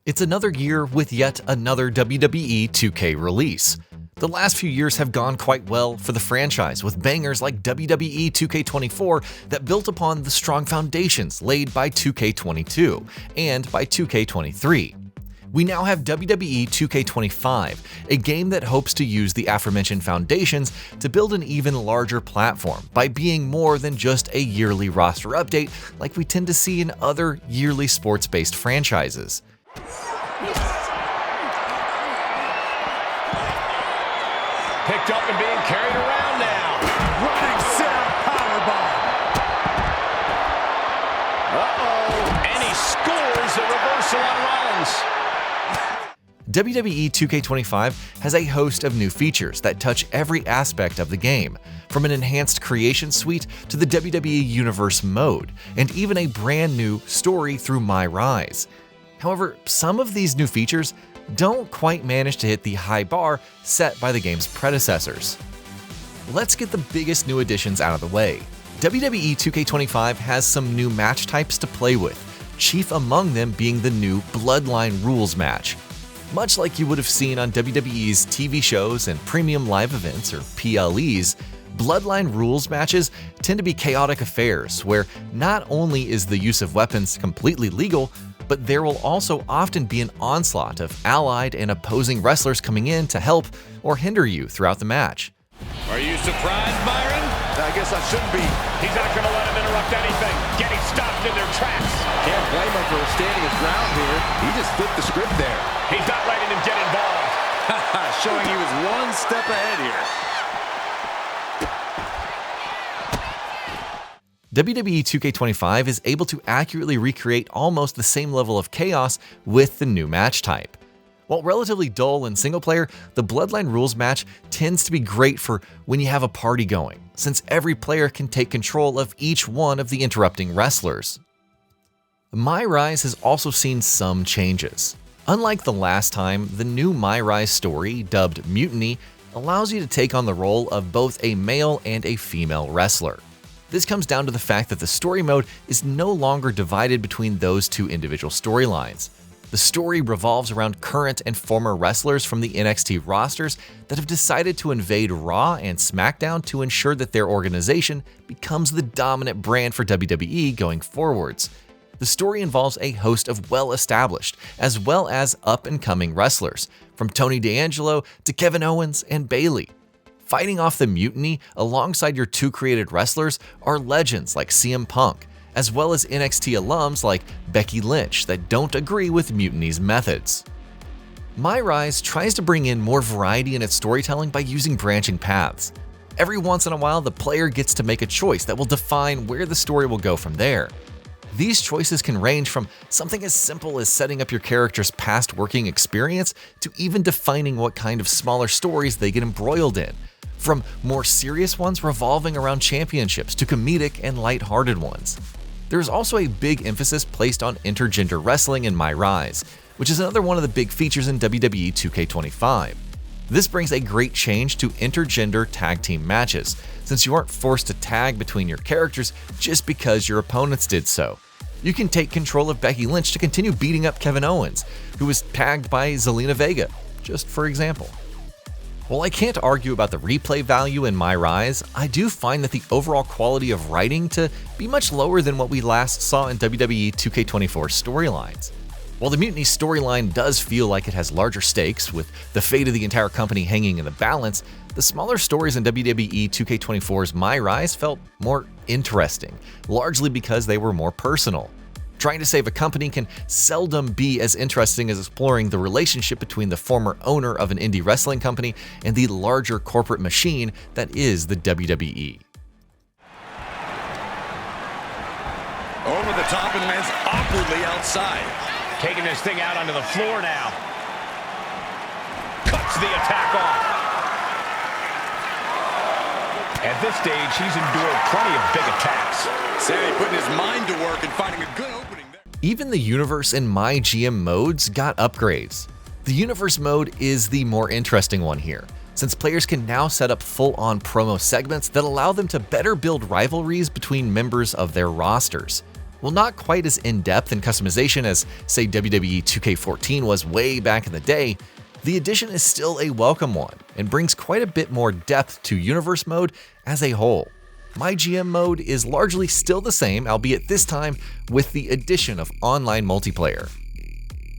It's another year with yet another WWE 2K release. The last few years have gone quite well for the franchise, with bangers like WWE 2K24 that built upon the strong foundations laid by 2K22 and by 2K23. We now have WWE 2K25, a game that hopes to use the aforementioned foundations to build an even larger platform by being more than just a yearly roster update like we tend to see in other yearly sports-based franchises. Picked up and being carried around now. Running sit-out powerbomb. And he scores a reversal on Rollins. WWE 2K25 has a host of new features that touch every aspect of the game, from an enhanced creation suite to the WWE Universe mode, and even a brand new story through MyRise. However, some of these new features don't quite manage to hit the high bar set by the game's predecessors. Let's get the biggest new additions out of the way. WWE 2K25 has some new match types to play with, chief among them being the new Bloodline Rules match. Much like you would have seen on WWE's TV shows and premium live events, or PLEs, Bloodline Rules matches tend to be chaotic affairs where not only is the use of weapons completely legal, but there will also often be an onslaught of allied and opposing wrestlers coming in to help or hinder you throughout the match. Are you surprised, Byron? I guess I shouldn't be. He's not going to let him interrupt anything. Getting stopped in their tracks. Can't blame him for standing his ground here. He just flipped the script there. He's not letting him get involved. Showing he was one step ahead here. WWE 2K25 is able to accurately recreate almost the same level of chaos with the new match type. While relatively dull in single player, the Bloodline Rules match tends to be great for when you have a party going, since every player can take control of each one of the interrupting wrestlers. MyRise has also seen some changes. Unlike the last time, the new MyRise story, dubbed Mutiny, allows you to take on the role of both a male and a female wrestler. This comes down to the fact that the story mode is no longer divided between those two individual storylines. The story revolves around current and former wrestlers from the NXT rosters that have decided to invade Raw and SmackDown to ensure that their organization becomes the dominant brand for WWE going forwards. The story involves a host of well-established, as well as up-and-coming wrestlers, from Tony D'Angelo to Kevin Owens and Bayley. Fighting off the mutiny alongside your two created wrestlers are legends like CM Punk, as well as NXT alums like Becky Lynch that don't agree with Mutiny's methods. MyRise tries to bring in more variety in its storytelling by using branching paths. Every once in a while, the player gets to make a choice that will define where the story will go from there. These choices can range from something as simple as setting up your character's past working experience to even defining what kind of smaller stories they get embroiled in, from more serious ones revolving around championships to comedic and lighthearted ones. There is also a big emphasis placed on intergender wrestling in MyRise, which is another one of the big features in WWE 2K25. This brings a great change to intergender tag team matches, since you aren't forced to tag between your characters just because your opponents did so. You can take control of Becky Lynch to continue beating up Kevin Owens, who was tagged by Zelina Vega, just for example. While I can't argue about the replay value in MyRise, I do find that the overall quality of writing to be much lower than what we last saw in WWE 2K24 storylines. While the Mutiny storyline does feel like it has larger stakes, with the fate of the entire company hanging in the balance, the smaller stories in WWE 2K24's MyRise felt more interesting, largely because they were more personal. Trying to save a company can seldom be as interesting as exploring the relationship between the former owner of an indie wrestling company and the larger corporate machine that is the WWE. Over the top and lands awkwardly outside. Taking this thing out onto the floor now. Cuts the attack off. At this stage, he's endured plenty of big attacks. Sammy putting his mind to work and finding a good opening there. Even the Universe and MyGM modes got upgrades. The Universe mode is the more interesting one here, since players can now set up full-on promo segments that allow them to better build rivalries between members of their rosters. While not quite as in-depth in customization as, say, WWE 2K14 was way back in the day, the addition is still a welcome one and brings quite a bit more depth to Universe mode as a whole. My GM mode is largely still the same, albeit this time with the addition of online multiplayer.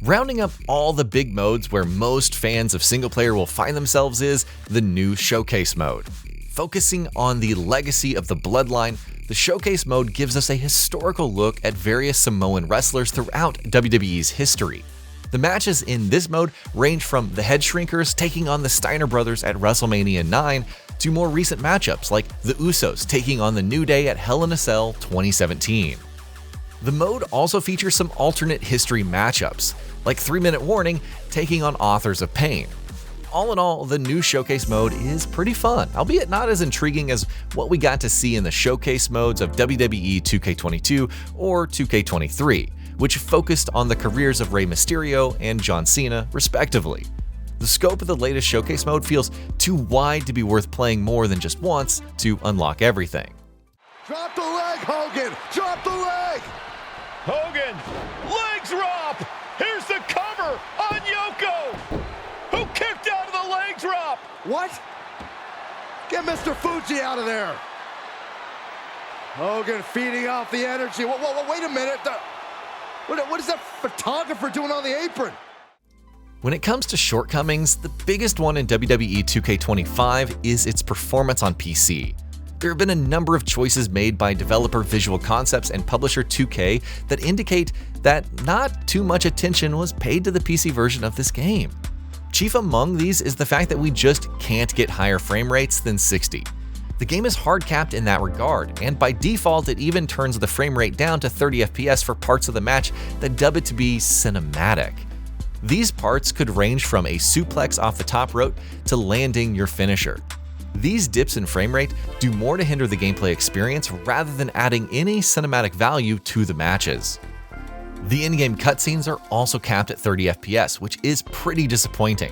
Rounding up all the big modes where most fans of single player will find themselves is the new Showcase mode. Focusing on the legacy of the Bloodline, the Showcase mode gives us a historical look at various Samoan wrestlers throughout WWE's history. The matches in this mode range from the Head Shrinkers taking on the Steiner brothers at WrestleMania 9 to more recent matchups like the Usos taking on the New Day at Hell in a Cell 2017. The mode also features some alternate history matchups, like 3 Minute Warning taking on Authors of Pain. All in all, the new Showcase mode is pretty fun, albeit not as intriguing as what we got to see in the Showcase modes of WWE 2K22 or 2K23, which focused on the careers of Rey Mysterio and John Cena, respectively. The scope of the latest Showcase mode feels too wide to be worth playing more than just once to unlock everything. Drop the leg, Hogan! Drop the leg! Hogan, leg drop! Here's the cover on Yoko! Who kicked out of the leg drop? What? Get Mr. Fuji out of there! Hogan feeding off the energy. Whoa, wait a minute. What is that photographer doing on the apron? When it comes to shortcomings, the biggest one in WWE 2K25 is its performance on PC. There have been a number of choices made by developer Visual Concepts and publisher 2K that indicate that not too much attention was paid to the PC version of this game. Chief among these is the fact that we just can't get higher frame rates than 60. The game is hard capped in that regard, and by default it even turns the frame rate down to 30 FPS for parts of the match that dub it to be cinematic. These parts could range from a suplex off the top rope to landing your finisher. These dips in frame rate do more to hinder the gameplay experience rather than adding any cinematic value to the matches. The in-game cutscenes are also capped at 30 FPS, which is pretty disappointing.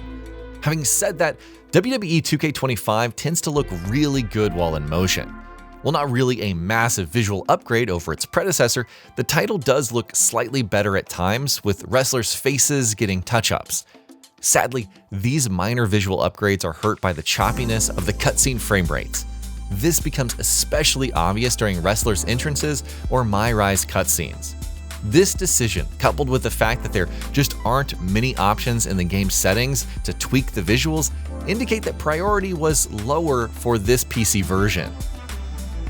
Having said that, WWE 2K25 tends to look really good while in motion. While not really a massive visual upgrade over its predecessor, the title does look slightly better at times, with wrestlers' faces getting touch-ups. Sadly, these minor visual upgrades are hurt by the choppiness of the cutscene frame rates. This becomes especially obvious during wrestlers' entrances or MyRise cutscenes. This decision, coupled with the fact that there just aren't many options in the game's settings to tweak the visuals, indicate that priority was lower for this PC version.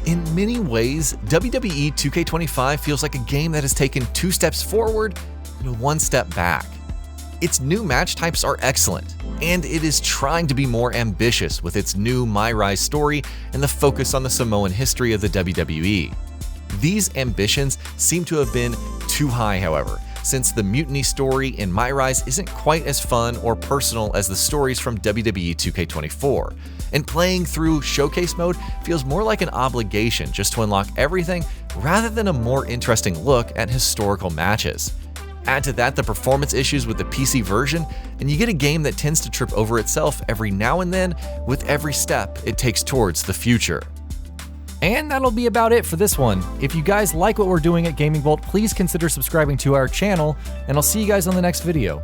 In many ways, WWE 2K25 feels like a game that has taken 2 steps forward and 1 step back. Its new match types are excellent, and it is trying to be more ambitious with its new MyRise story and the focus on the Samoan history of the WWE. These ambitions seem to have been too high, however, since the mutiny story in MyRise isn't quite as fun or personal as the stories from WWE 2K24, and playing through Showcase mode feels more like an obligation just to unlock everything rather than a more interesting look at historical matches. Add to that the performance issues with the PC version, and you get a game that tends to trip over itself every now and then with every step it takes towards the future. And that'll be about it for this one. If you guys like what we're doing at GamingBolt, please consider subscribing to our channel, and I'll see you guys on the next video.